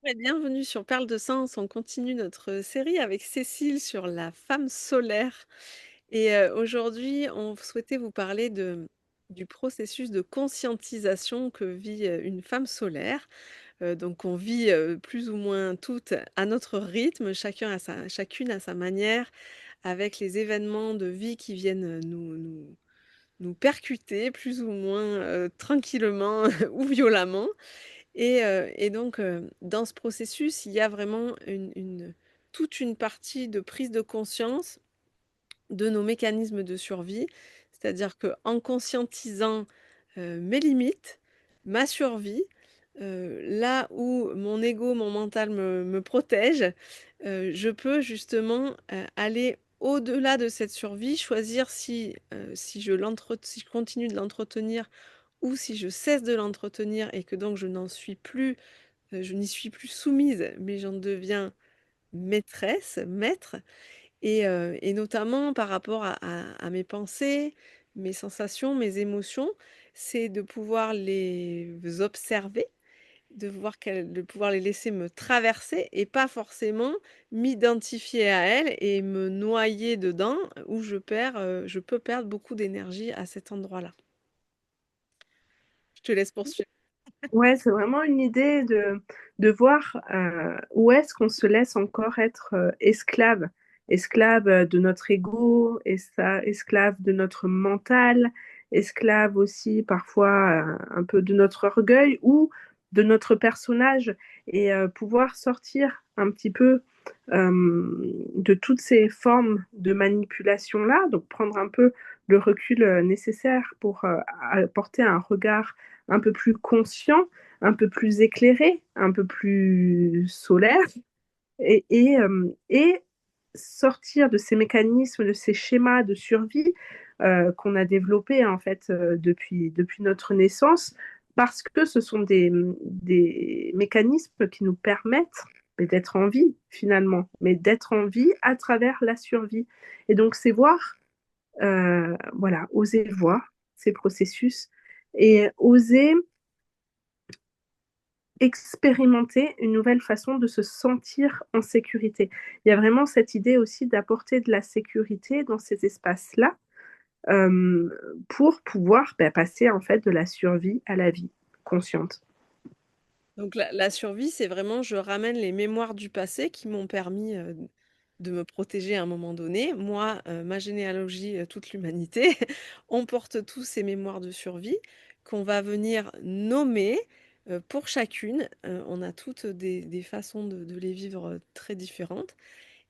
Et bienvenue sur Perles de Sens. On continue notre série avec Cécile sur la femme solaire. Aujourd'hui, on souhaitait vous parler du processus de conscientisation que vit une femme solaire. Donc, on vit plus ou moins toutes à notre rythme, chacune à sa manière, avec les événements de vie qui viennent nous percuter plus ou moins tranquillement ou violemment. Dans ce processus, il y a vraiment toute une partie de prise de conscience de nos mécanismes de survie. C'est-à-dire qu'en conscientisant mes limites, ma survie, là où mon ego, mon mental me protège, je peux justement aller au-delà de cette survie, choisir si je continue de l'entretenir ou si je cesse de l'entretenir et que donc je n'y suis plus soumise, mais j'en deviens maîtresse, maître et notamment par rapport à mes pensées, mes sensations, mes émotions, c'est de pouvoir les observer, de pouvoir les laisser me traverser et pas forcément m'identifier à elles et me noyer dedans où je peux perdre beaucoup d'énergie à cet endroit-là. Je te laisse poursuivre. Ouais, c'est vraiment une idée de voir où est-ce qu'on se laisse encore être esclave, esclave de notre ego, esclave de notre mental, esclave aussi parfois un peu de notre orgueil ou de notre personnage et pouvoir sortir un petit peu de toutes ces formes de manipulation-là, donc prendre un peu le recul nécessaire pour apporter un regard un peu plus conscient, un peu plus éclairé, un peu plus solaire, et sortir de ces mécanismes, de ces schémas de survie qu'on a développés en fait depuis notre naissance, parce que ce sont des mécanismes qui nous permettent d'être en vie finalement, mais d'être en vie à travers la survie. Et donc c'est voir, voilà, oser voir ces processus et oser expérimenter une nouvelle façon de se sentir en sécurité. Il y a vraiment cette idée aussi d'apporter de la sécurité dans ces espaces-là euh, pour pouvoir passer en fait de la survie à la vie consciente. Donc la survie, c'est vraiment je ramène les mémoires du passé qui m'ont permis, de me protéger à un moment donné. Moi, ma généalogie, toute l'humanité, on porte tous ces mémoires de survie qu'on va venir nommer, pour chacune. On a toutes des façons de les vivre, très différentes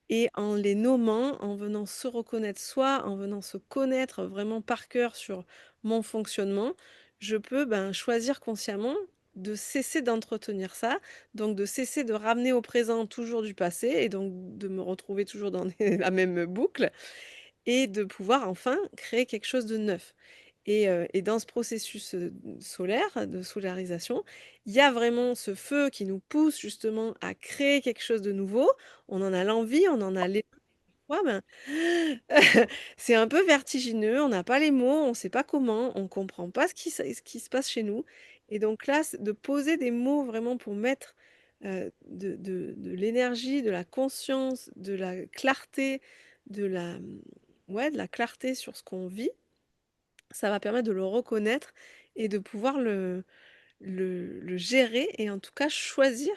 et en les nommant, en venant se reconnaître soi, en venant se connaître vraiment par cœur sur mon fonctionnement, je peux, ben, choisir consciemment de cesser d'entretenir ça, donc de cesser de ramener au présent toujours du passé et donc de me retrouver toujours dans la même boucle et de pouvoir enfin créer quelque chose de neuf. Et dans ce processus solaire, de solarisation, il y a vraiment ce feu qui nous pousse justement à créer quelque chose de nouveau. On en a l'envie, on en a les ouais, ben, c'est un peu vertigineux, on n'a pas les mots, on ne sait pas comment, on ne comprend pas ce qui se passe chez nous. Et donc là, de poser des mots vraiment pour mettre de l'énergie, de la conscience, de la clarté, ouais, de la clarté sur ce qu'on vit, ça va permettre de le reconnaître et de pouvoir le gérer et en tout cas choisir,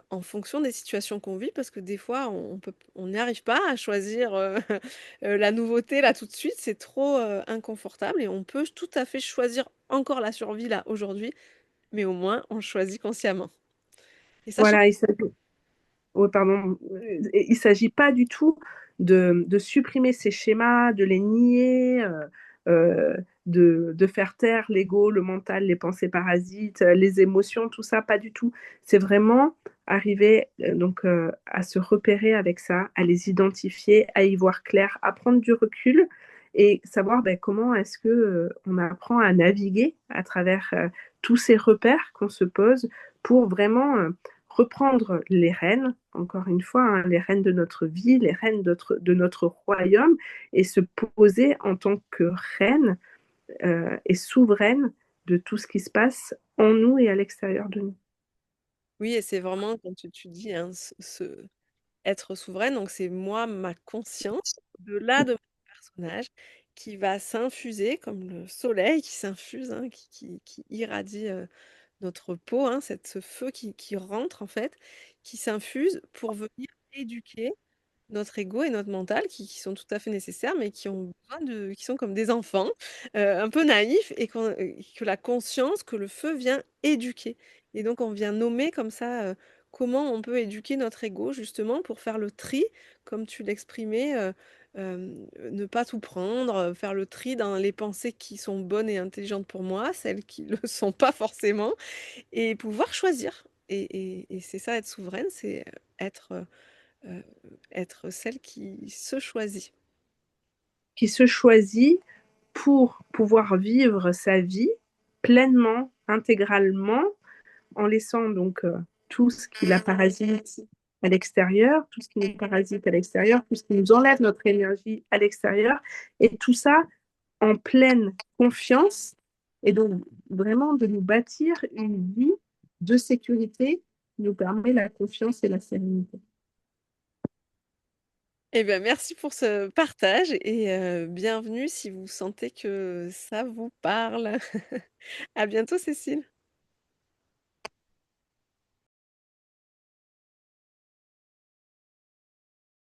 en fonction des situations qu'on vit parce que des fois on n'y arrive pas à choisir, la nouveauté là tout de suite, c'est trop, inconfortable et on peut tout à fait choisir encore la survie là aujourd'hui, mais au moins on le choisit consciemment et ça change. Voilà, oh, pardon, il s'agit pas du tout de supprimer ces schémas, de les nier, de faire taire l'ego, le mental, les pensées parasites, les émotions, tout ça, pas du tout. C'est vraiment arriver à se repérer avec ça, à les identifier, à y voir clair, à prendre du recul et savoir comment est-ce que on apprend à naviguer à travers tous ces repères qu'on se pose pour vraiment reprendre les rênes, encore une fois, hein, les rênes de notre vie, les rênes de notre royaume, et se poser en tant que reine et souveraine de tout ce qui se passe en nous et à l'extérieur de nous. Oui et c'est vraiment comme tu dis, hein, ce être souveraine, donc c'est moi, ma conscience, au-delà de mon personnage, qui va s'infuser comme le soleil qui s'infuse, hein, qui irradie, notre peau, hein, ce feu qui rentre en fait, qui s'infuse pour venir éduquer notre ego et notre mental qui sont tout à fait nécessaires, mais qui ont besoin de qui sont comme des enfants, un peu naïfs et que la conscience, que le feu vient éduquer et donc on vient nommer comme ça, comment on peut éduquer notre ego justement pour faire le tri, comme tu l'exprimais, ne pas tout prendre, faire le tri dans les pensées qui sont bonnes et intelligentes pour moi, celles qui le sont pas forcément et pouvoir choisir et c'est ça être souveraine, c'est, Heu, être celle qui se choisit. qui se choisit pour pouvoir vivre sa vie pleinement, intégralement, en laissant donc tout ce qui la parasite à l'extérieur, tout ce qui nous parasite à l'extérieur, tout ce qui nous enlève notre énergie à l'extérieur, et tout ça en pleine confiance, et donc vraiment de nous bâtir une vie de sécurité qui nous permet la confiance et la sérénité. Eh bien, merci pour ce partage et bienvenue si vous sentez que ça vous parle. À bientôt Cécile.